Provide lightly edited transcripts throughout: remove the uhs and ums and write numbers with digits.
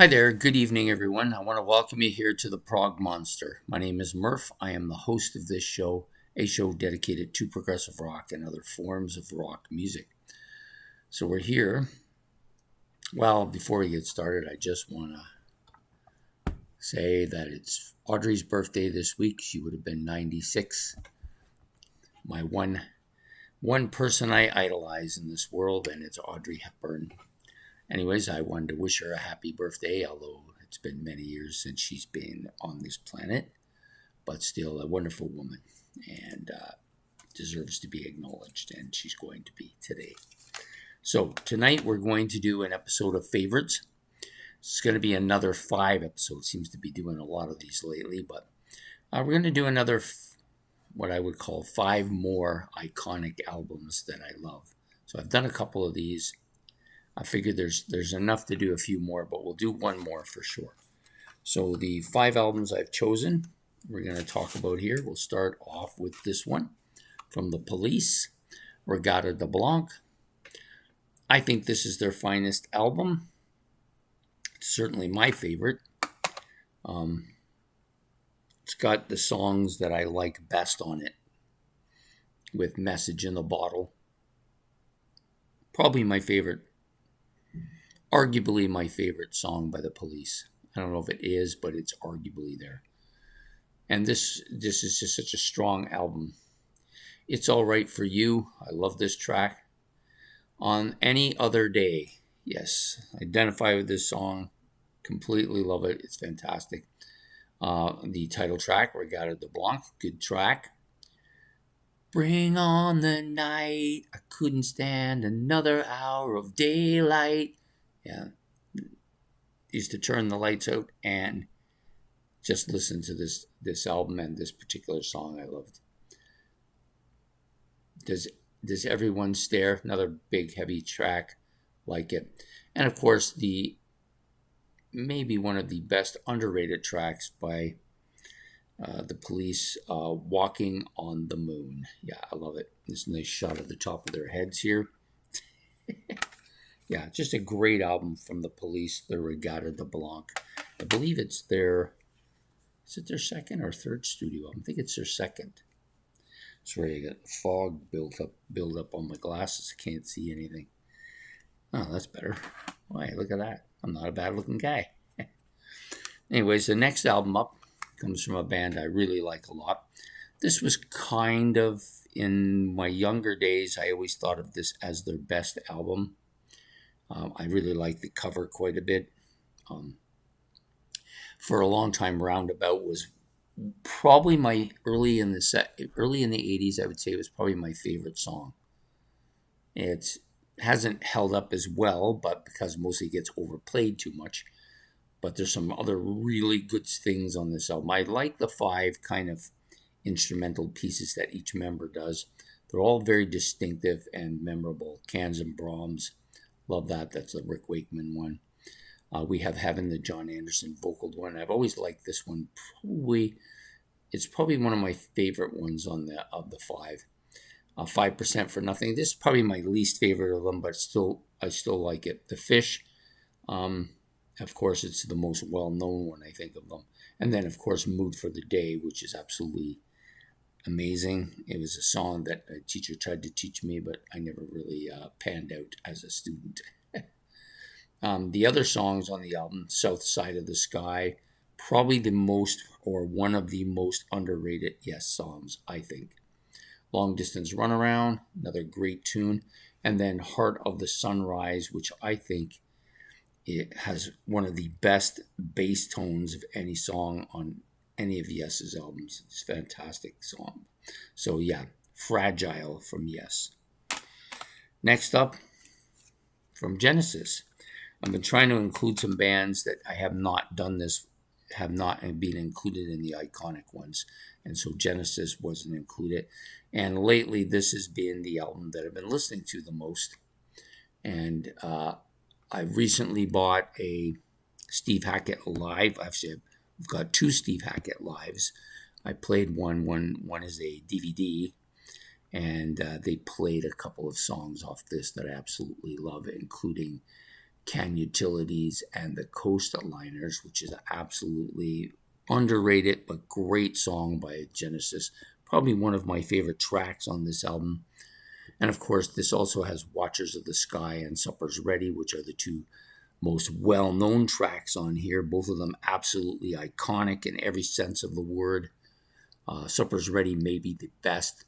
Hi there, good evening everyone. I want to welcome you here to the Prog Monster. My name is Murph. I am the host of this show, a show dedicated to progressive rock and other forms of rock music. So we're here. Well, before we get started, I just want to say that it's Audrey's birthday this week. She would have been 96. My one person I idolize in this world, and it's Audrey Hepburn. Anyways, I wanted to wish her a happy birthday, although it's been many years since she's been on this planet, but still a wonderful woman and deserves to be acknowledged, and she's going to be today. So tonight we're going to do an episode of favorites. It's going to be another 5 episodes. Seems to be doing a lot of these lately, but we're going to do another what I would call 5 more iconic albums that I love. So I've done a couple of these. I figured there's enough to do a few more, but we'll do one more for sure. So the 5 albums I've chosen, we're going to talk about here. We'll start off with this one from The Police, Regatta de Blanc. I think this is their finest album. It's certainly my favorite. It's got the songs that I like best on it, with Message in the Bottle. Probably my favorite. Arguably my favorite song by The Police. I don't know if it is, but it's arguably there. And this is just such a strong album. It's All Right for You. I love this track. On Any Other Day. Yes, identify with this song. Completely love it. It's fantastic. The title track, Regatta de Blanc. Good track. Bring on the night. I couldn't stand another hour of daylight. Yeah, used to turn the lights out and just listen to this album and this particular song I loved. Does Everyone Stare? Another big heavy track, like it. And of course maybe one of the best underrated tracks by The Police, Walking on the Moon. Yeah, I love it. This nice shot of the top of their heads here. Yeah, just a great album from The Police, the Regatta de Blanc. I believe it's is it their second or third studio album? I think it's their second. Sorry, I got fog build up on my glasses. I can't see anything. Oh, that's better. Why, look at that. I'm not a bad looking guy. Anyways, the next album up comes from a band I really like a lot. This was kind of, in my younger days, I always thought of this as their best album. I really like the cover quite a bit. For a long time, Roundabout was probably my early in the 80s. I would say it was probably my favorite song. It hasn't held up as well, but because mostly it gets overplayed too much. But there's some other really good things on this album. I like the 5 kind of instrumental pieces that each member does. They're all very distinctive and memorable. Cans and Brahms. Love that. That's the Rick Wakeman one. We have Heaven, the John Anderson vocaled one. I've always liked this one. It's probably one of my favorite ones of the 5. 5% for Nothing. This is probably my least favorite of them, but I still like it. The Fish. Of course, it's the most well-known one, I think, of them. And then, of course, Mood for the Day, which is absolutely amazing. It was a song that a teacher tried to teach me, but I never really panned out as a student. The other songs on the album, South Side of the Sky, probably the most, or one of the most underrated Yes songs, I think. Long Distance Runaround, another great tune. And then Heart of the Sunrise, which I think it has one of the best bass tones of any song on any of Yes's albums. It's a fantastic song. So yeah, Fragile from Yes. Next up, from Genesis. I've been trying to include some bands that I have not been included in the iconic ones. And so Genesis wasn't included. And lately, this has been the album that I've been listening to the most. And I recently bought a Steve Hackett live. Actually, I've got 2 Steve Hackett lives. I played one is a DVD, and they played a couple of songs off this that I absolutely love, including Can Utilities, and the Coastliners, which is absolutely underrated but great song by Genesis. Probably one of my favorite tracks on this album. And of course, this also has Watchers of the Sky and Supper's Ready, which are the two most well-known tracks on here. Both of them absolutely iconic in every sense of the word. Supper's Ready may be the best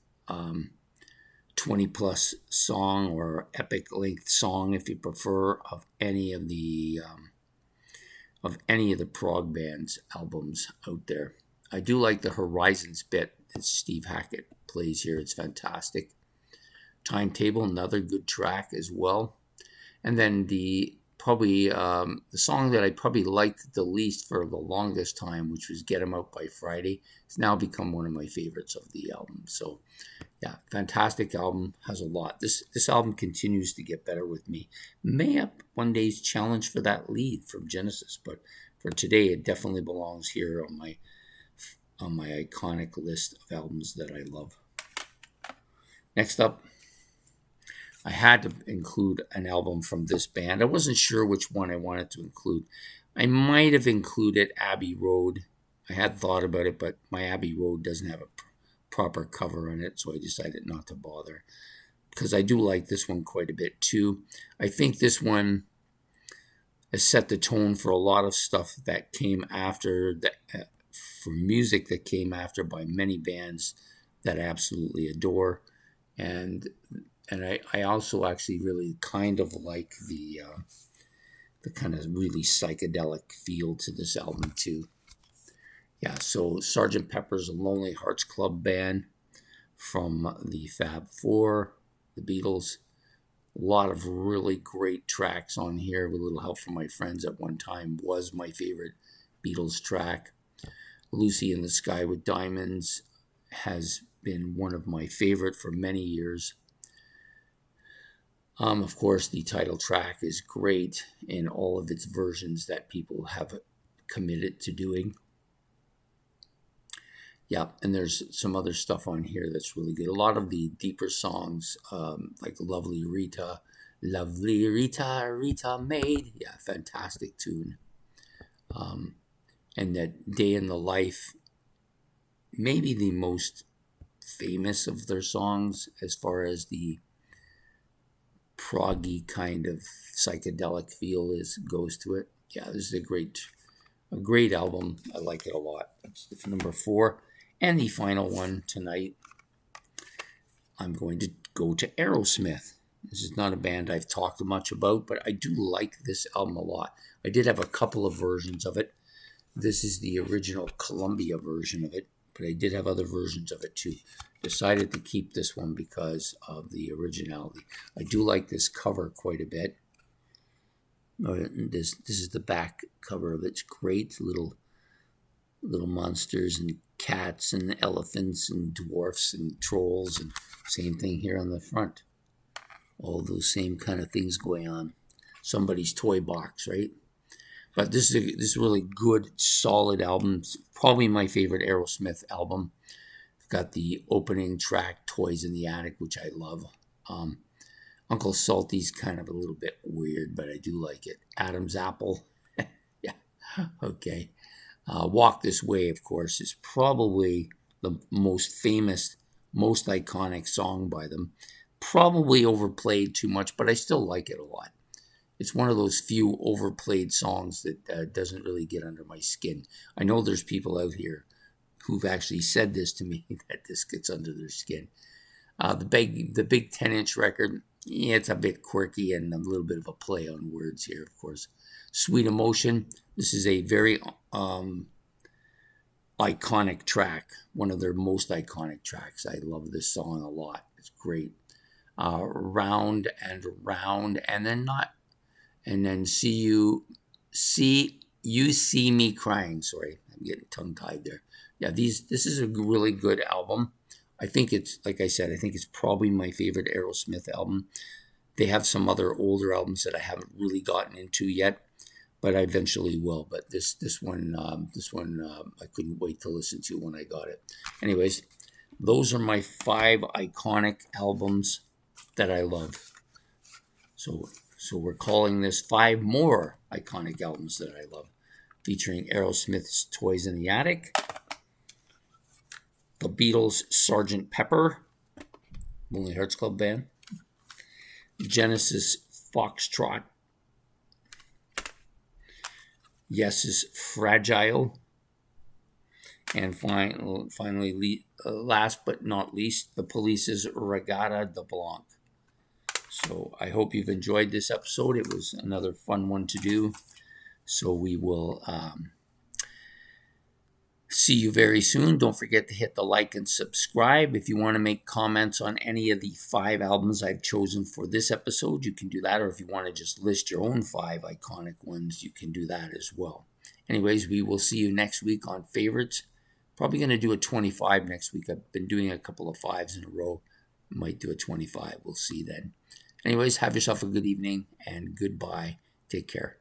20-plus song or epic length song, if you prefer, of any of the prog band's albums out there. I do like the Horizons bit that Steve Hackett plays here. It's fantastic. Timetable, another good track as well. And then the song that I probably liked the least for the longest time, which was Get 'Em Out by Friday, has now become one of my favorites of the album. So yeah, fantastic album, has a lot. This album continues to get better with me. May up one day's challenge for that lead from Genesis, but for today it definitely belongs here on my iconic list of albums that I love. Next up, I had to include an album from this band. I wasn't sure which one I wanted to include. I might have included Abbey Road. I had thought about it, but my Abbey Road doesn't have a proper cover on it, so I decided not to bother, because I do like this one quite a bit too. I think this one has set the tone for a lot of stuff that came after, for music that came after by many bands that I absolutely adore. And I also actually really kind of like the kind of really psychedelic feel to this album too. Yeah, so Sgt. Pepper's Lonely Hearts Club Band from the Fab Four, the Beatles. A lot of really great tracks on here. With a little help from my friends at one time was my favorite Beatles track. Lucy in the Sky with Diamonds has been one of my favorite for many years. Of course, the title track is great in all of its versions that people have committed to doing. Yeah, and there's some other stuff on here that's really good. A lot of the deeper songs, like Lovely Rita, Rita Maid. Yeah, fantastic tune. And that Day in the Life, maybe the most famous of their songs as far as the proggy kind of psychedelic feel goes to it. Yeah, this is a great album. I like it a lot. It's number 4. And the final one tonight, I'm going to go to Aerosmith. This is not a band I've talked much about, but I do like this album a lot. I did have a couple of versions of it. This is the original Columbia version of it, but I did have other versions of it too. Decided to keep this one because of the originality. I do like this cover quite a bit. This is the back cover of it. It's great. Little monsters and cats and elephants and dwarfs and trolls, and same thing here on the front. All those same kind of things going on. Somebody's toy box, right? But this is a really good, solid album. It's probably my favorite Aerosmith album. Got the opening track, Toys in the Attic, which I love. Uncle Salty's kind of a little bit weird, but I do like it. Adam's Apple. Yeah, okay. Walk This Way, of course, is probably the most famous, most iconic song by them. Probably overplayed too much, but I still like it a lot. It's one of those few overplayed songs that doesn't really get under my skin. I know there's people out here who've actually said this to me, that this gets under their skin. The big 10-inch record, yeah, it's a bit quirky and a little bit of a play on words here, of course. Sweet Emotion, this is a very iconic track, one of their most iconic tracks. I love this song a lot. It's great. Round and Round, and then See Me Crying. Sorry, I'm getting tongue-tied there. Yeah, this is a really good album. I think it's, like I said, I think it's probably my favorite Aerosmith album. They have some other older albums that I haven't really gotten into yet, but I eventually will. But this one, I couldn't wait to listen to when I got it. Anyways, those are my 5 iconic albums that I love. So So we're calling this 5 more iconic albums that I love, featuring Aerosmith's Toys in the Attic, the Beatles' Sgt. Pepper, Lonely Hearts Club Band, Genesis' Foxtrot, Yes's Fragile, and finally, last but not least, the Police's Regatta de Blanc. So I hope you've enjoyed this episode. It was another fun one to do. So we will see you very soon. Don't forget to hit the like and subscribe. If you want to make comments on any of the 5 albums I've chosen for this episode, you can do that. Or if you want to just list your own 5 iconic ones, you can do that as well. Anyways, we will see you next week on favorites. Probably going to do a 25 next week. I've been doing a couple of 5s in a row. Might do a 25. We'll see then. Anyways, have yourself a good evening and goodbye. Take care.